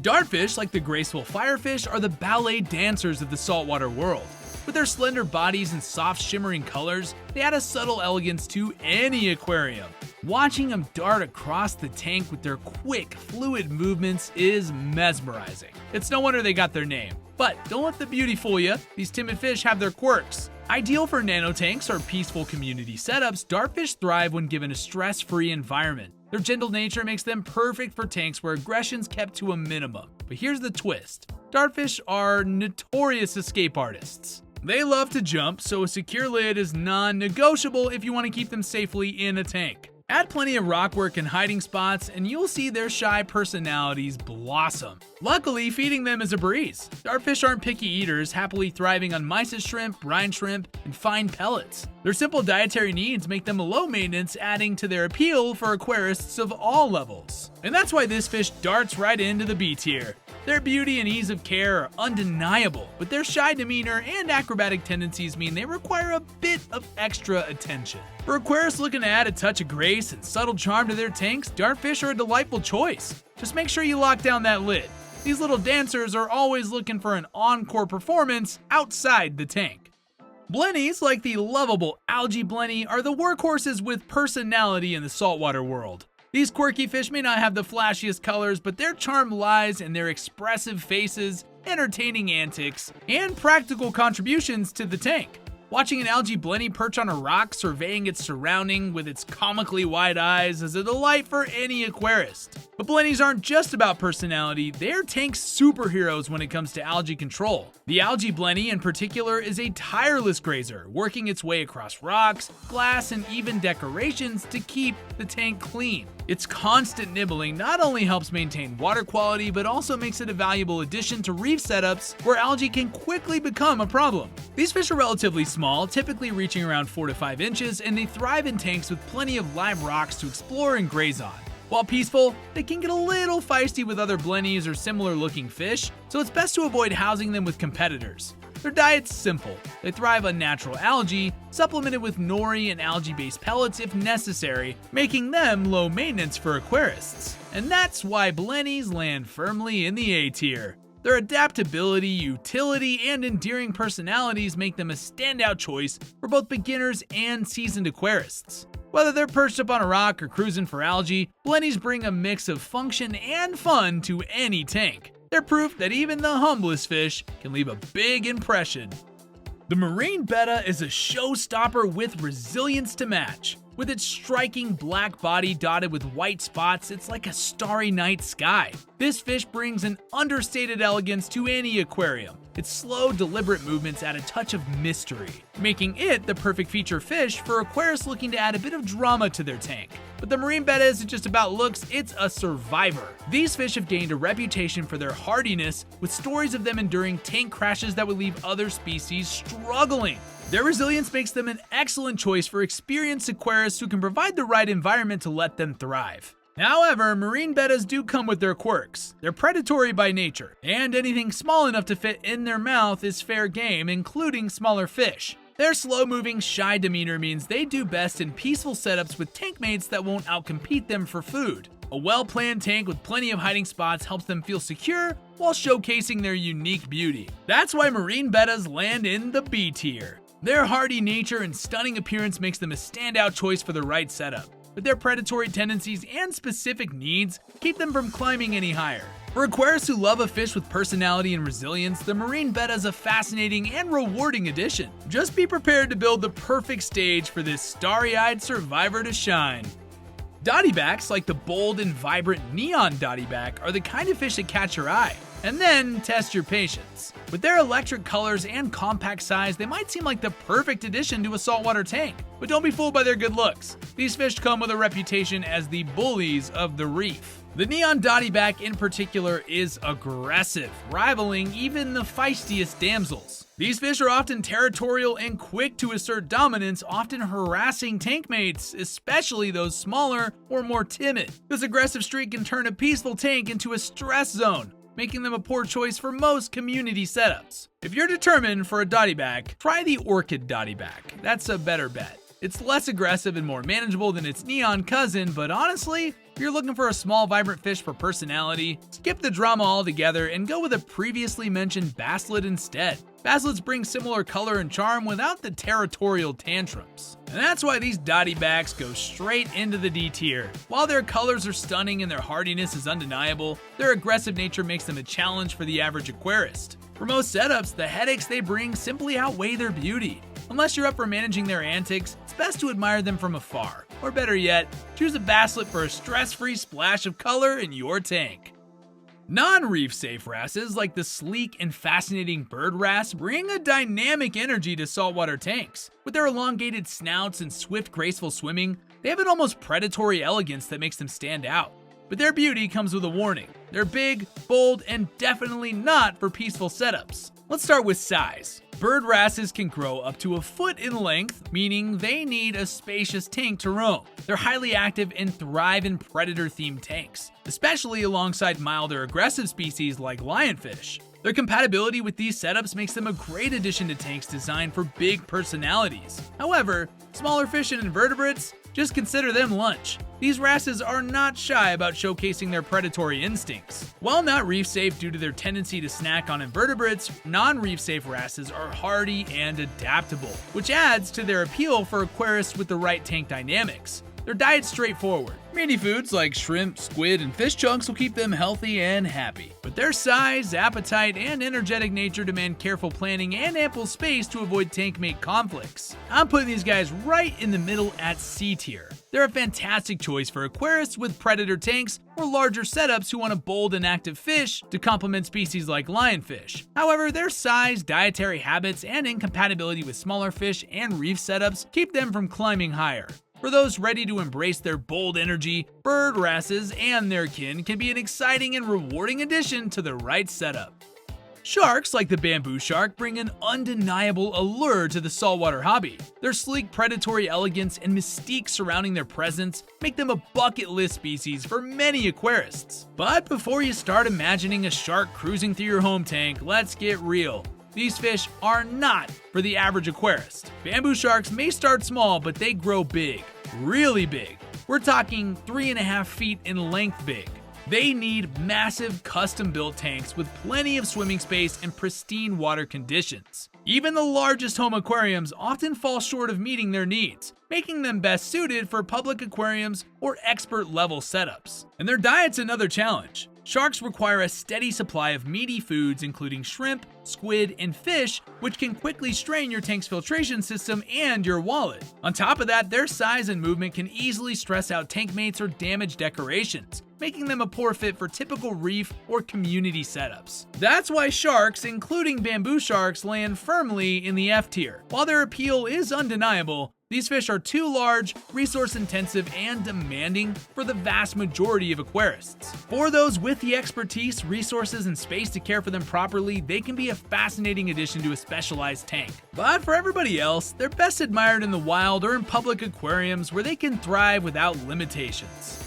Dartfish, like the graceful firefish, are the ballet dancers of the saltwater world. With their slender bodies and soft shimmering colors, they add a subtle elegance to any aquarium. Watching them dart across the tank with their quick, fluid movements is mesmerizing. It's no wonder they got their name. But don't let the beauty fool you, these timid fish have their quirks. Ideal for nanotanks or peaceful community setups, dartfish thrive when given a stress-free environment. Their gentle nature makes them perfect for tanks where aggression's kept to a minimum. But here's the twist. Dartfish are notorious escape artists. They love to jump, so a secure lid is non-negotiable if you want to keep them safely in a tank. Add plenty of rockwork and hiding spots, and you'll see their shy personalities blossom. Luckily, feeding them is a breeze. Dartfish aren't picky eaters, happily thriving on mysis shrimp, brine shrimp, and fine pellets. Their simple dietary needs make them low maintenance, adding to their appeal for aquarists of all levels. And that's why this fish darts right into the B tier. Their beauty and ease of care are undeniable, but their shy demeanor and acrobatic tendencies mean they require a bit of extra attention. For aquarists looking to add a touch of grace and subtle charm to their tanks, dartfish are a delightful choice. Just make sure you lock down that lid. These little dancers are always looking for an encore performance outside the tank. Blennies, like the lovable algae blenny, are the workhorses with personality in the saltwater world. These quirky fish may not have the flashiest colors, but their charm lies in their expressive faces, entertaining antics, and practical contributions to the tank. Watching an algae blenny perch on a rock, surveying its surrounding with its comically wide eyes is a delight for any aquarist. But blennies aren't just about personality, they're tank superheroes when it comes to algae control. The algae blenny in particular is a tireless grazer, working its way across rocks, glass, and even decorations to keep the tank clean. Its constant nibbling not only helps maintain water quality, but also makes it a valuable addition to reef setups where algae can quickly become a problem. These fish are relatively small, typically reaching around 4 to 5 inches, and they thrive in tanks with plenty of live rocks to explore and graze on. While peaceful, they can get a little feisty with other blennies or similar looking fish, so it's best to avoid housing them with competitors. Their diet's simple. They thrive on natural algae, supplemented with nori and algae-based pellets if necessary, making them low maintenance for aquarists. And that's why blennies land firmly in the A tier. Their adaptability, utility, and endearing personalities make them a standout choice for both beginners and seasoned aquarists. Whether they're perched up on a rock or cruising for algae, blennies bring a mix of function and fun to any tank. They're proof that even the humblest fish can leave a big impression. The marine betta is a showstopper with resilience to match. With its striking black body dotted with white spots, it's like a starry night sky. This fish brings an understated elegance to any aquarium. Its slow, deliberate movements add a touch of mystery, making it the perfect feature fish for aquarists looking to add a bit of drama to their tank. But the marine betta isn't just about looks, it's a survivor. These fish have gained a reputation for their hardiness, with stories of them enduring tank crashes that would leave other species struggling. Their resilience makes them an excellent choice for experienced aquarists who can provide the right environment to let them thrive. However, marine bettas do come with their quirks. They're predatory by nature, and anything small enough to fit in their mouth is fair game, including smaller fish. Their slow-moving, shy demeanor means they do best in peaceful setups with tank mates that won't outcompete them for food. A well-planned tank with plenty of hiding spots helps them feel secure while showcasing their unique beauty. That's why marine bettas land in the B tier. Their hardy nature and stunning appearance makes them a standout choice for the right setup, but their predatory tendencies and specific needs keep them from climbing any higher. For aquarists who love a fish with personality and resilience, the marine betta is a fascinating and rewarding addition. Just be prepared to build the perfect stage for this starry-eyed survivor to shine. Dottybacks, like the bold and vibrant neon dottyback, are the kind of fish that catch your eye, and then test your patience. With their electric colors and compact size, they might seem like the perfect addition to a saltwater tank, but don't be fooled by their good looks. These fish come with a reputation as the bullies of the reef. The neon dottyback in particular is aggressive, rivaling even the feistiest damsels. These fish are often territorial and quick to assert dominance, often harassing tank mates, especially those smaller or more timid. This aggressive streak can turn a peaceful tank into a stress zone, making them a poor choice for most community setups. If you're determined for a dottyback, try the orchid dottyback. That's a better bet. It's less aggressive and more manageable than its neon cousin, but honestly, if you're looking for a small, vibrant fish for personality, skip the drama altogether and go with a previously mentioned basslet instead. Basslets bring similar color and charm without the territorial tantrums. And that's why these Dottybacks go straight into the D tier. While their colors are stunning and their hardiness is undeniable, their aggressive nature makes them a challenge for the average aquarist. For most setups, the headaches they bring simply outweigh their beauty. Unless you're up for managing their antics, it's best to admire them from afar. Or better yet, choose a Basslet for a stress-free splash of color in your tank. Non-reef safe wrasses like the sleek and fascinating bird wrasse bring a dynamic energy to saltwater tanks. With their elongated snouts and swift, graceful swimming, they have an almost predatory elegance that makes them stand out. But their beauty comes with a warning. They're big, bold, and definitely not for peaceful setups. Let's start with size. Bird wrasses can grow up to a foot in length, meaning they need a spacious tank to roam. They're highly active and thrive in predator-themed tanks, especially alongside milder aggressive species like lionfish. Their compatibility with these setups makes them a great addition to tanks designed for big personalities. However, smaller fish and invertebrates, just consider them lunch. These wrasses are not shy about showcasing their predatory instincts. While not reef safe due to their tendency to snack on invertebrates, non-reef safe wrasses are hardy and adaptable, which adds to their appeal for aquarists with the right tank dynamics. Their diet's straightforward. Meaty foods like shrimp, squid, and fish chunks will keep them healthy and happy. But their size, appetite, and energetic nature demand careful planning and ample space to avoid tank mate conflicts. I'm putting these guys right in the middle at C tier. They're a fantastic choice for aquarists with predator tanks or larger setups who want a bold and active fish to complement species like lionfish. However, their size, dietary habits, and incompatibility with smaller fish and reef setups keep them from climbing higher. For those ready to embrace their bold energy, bird wrasses and their kin can be an exciting and rewarding addition to the right setup. Sharks like the bamboo shark bring an undeniable allure to the saltwater hobby. Their sleek predatory elegance and mystique surrounding their presence make them a bucket list species for many aquarists. But before you start imagining a shark cruising through your home tank, let's get real. These fish are not for the average aquarist. Bamboo sharks may start small, but they grow big, really big. We're talking 3.5 feet in length big. They need massive custom-built tanks with plenty of swimming space and pristine water conditions. Even the largest home aquariums often fall short of meeting their needs, making them best suited for public aquariums or expert-level setups. And their diet's another challenge. Sharks require a steady supply of meaty foods including shrimp, squid, and fish, which can quickly strain your tank's filtration system and your wallet. On top of that, their size and movement can easily stress out tank mates or damage decorations, making them a poor fit for typical reef or community setups. That's why sharks, including bamboo sharks, land firmly in the F tier. While their appeal is undeniable, these fish are too large, resource-intensive, and demanding for the vast majority of aquarists. For those with the expertise, resources, and space to care for them properly, they can be a fascinating addition to a specialized tank. But for everybody else, they're best admired in the wild or in public aquariums where they can thrive without limitations.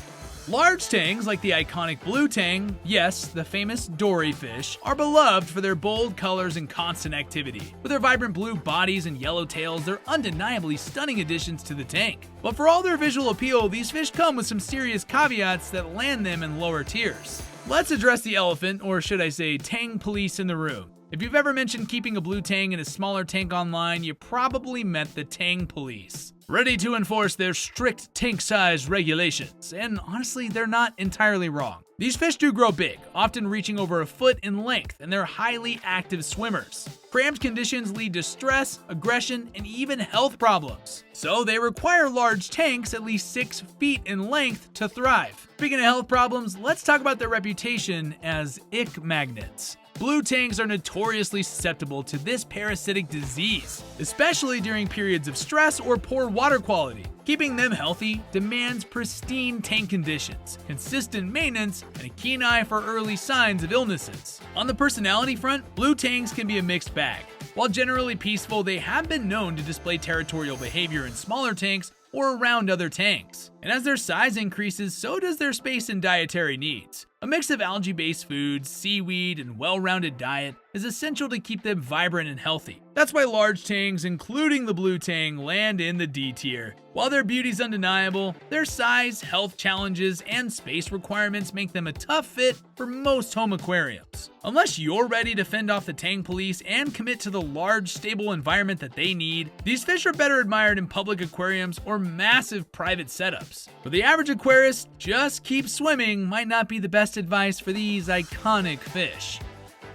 Large tangs like the iconic blue tang, yes, the famous dory fish, are beloved for their bold colors and constant activity. With their vibrant blue bodies and yellow tails, they're undeniably stunning additions to the tank. But for all their visual appeal, these fish come with some serious caveats that land them in lower tiers. Let's address the elephant, or should I say tang police in the room. If you've ever mentioned keeping a blue tang in a smaller tank online, you probably meant the tang police. Ready to enforce their strict tank size regulations, and honestly, they're not entirely wrong. These fish do grow big, often reaching over a foot in length, and they're highly active swimmers. Cramped conditions lead to stress, aggression, and even health problems. So they require large tanks at least 6 feet in length to thrive. Speaking of health problems, let's talk about their reputation as ick magnets. Blue tangs are notoriously susceptible to this parasitic disease, especially during periods of stress or poor water quality. Keeping them healthy demands pristine tank conditions, consistent maintenance, and a keen eye for early signs of illnesses. On the personality front, blue tangs can be a mixed bag. While generally peaceful, they have been known to display territorial behavior in smaller tanks or around other tanks. And as their size increases, so does their space and dietary needs. A mix of algae-based foods, seaweed, and well-rounded diet is essential to keep them vibrant and healthy. That's why large tangs, including the blue tang, land in the D tier. While their beauty's undeniable, their size, health challenges, and space requirements make them a tough fit for most home aquariums. Unless you're ready to fend off the tang police and commit to the large, stable environment that they need, these fish are better admired in public aquariums or massive private setups. For the average aquarist, just keep swimming might not be the best advice for these iconic fish.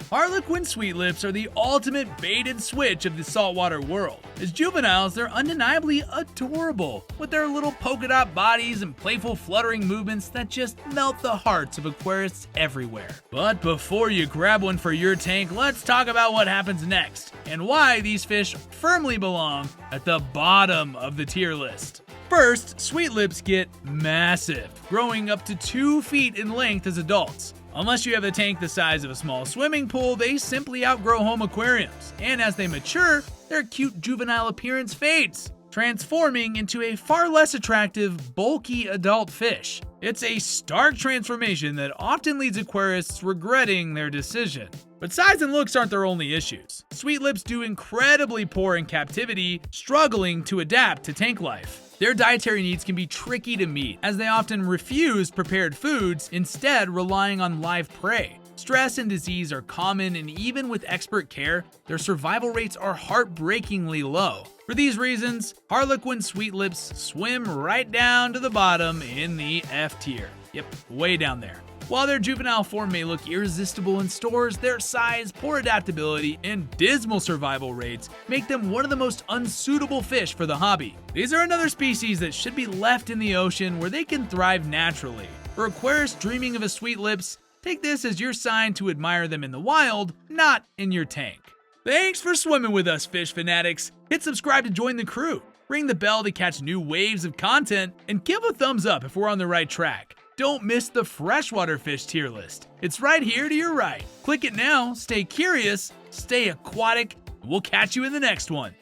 Harlequin Sweetlips are the ultimate bait and switch of the saltwater world. As juveniles, they're undeniably adorable, with their little polka dot bodies and playful fluttering movements that just melt the hearts of aquarists everywhere. But before you grab one for your tank, let's talk about what happens next, and why these fish firmly belong at the bottom of the tier list. First, Sweetlips get massive, growing up to 2 feet in length as adults. Unless you have a tank the size of a small swimming pool, they simply outgrow home aquariums, and as they mature, their cute juvenile appearance fades, transforming into a far less attractive, bulky adult fish. It's a stark transformation that often leaves aquarists regretting their decision. But size and looks aren't their only issues. Sweetlips do incredibly poor in captivity, struggling to adapt to tank life. Their dietary needs can be tricky to meet, as they often refuse prepared foods, instead relying on live prey. Stress and disease are common, and even with expert care, their survival rates are heartbreakingly low. For these reasons, Harlequin Sweetlips swim right down to the bottom in the F tier. Yep, way down there. While their juvenile form may look irresistible in stores, their size, poor adaptability, and dismal survival rates make them one of the most unsuitable fish for the hobby. These are another species that should be left in the ocean where they can thrive naturally. For aquarists dreaming of a Sweetlips, take this as your sign to admire them in the wild, not in your tank. Thanks for swimming with us, fish fanatics. Hit subscribe to join the crew, ring the bell to catch new waves of content, and give a thumbs up if we're on the right track. Don't miss the freshwater fish tier list. It's right here to your right. Click it now, stay curious, stay aquatic, and we'll catch you in the next one.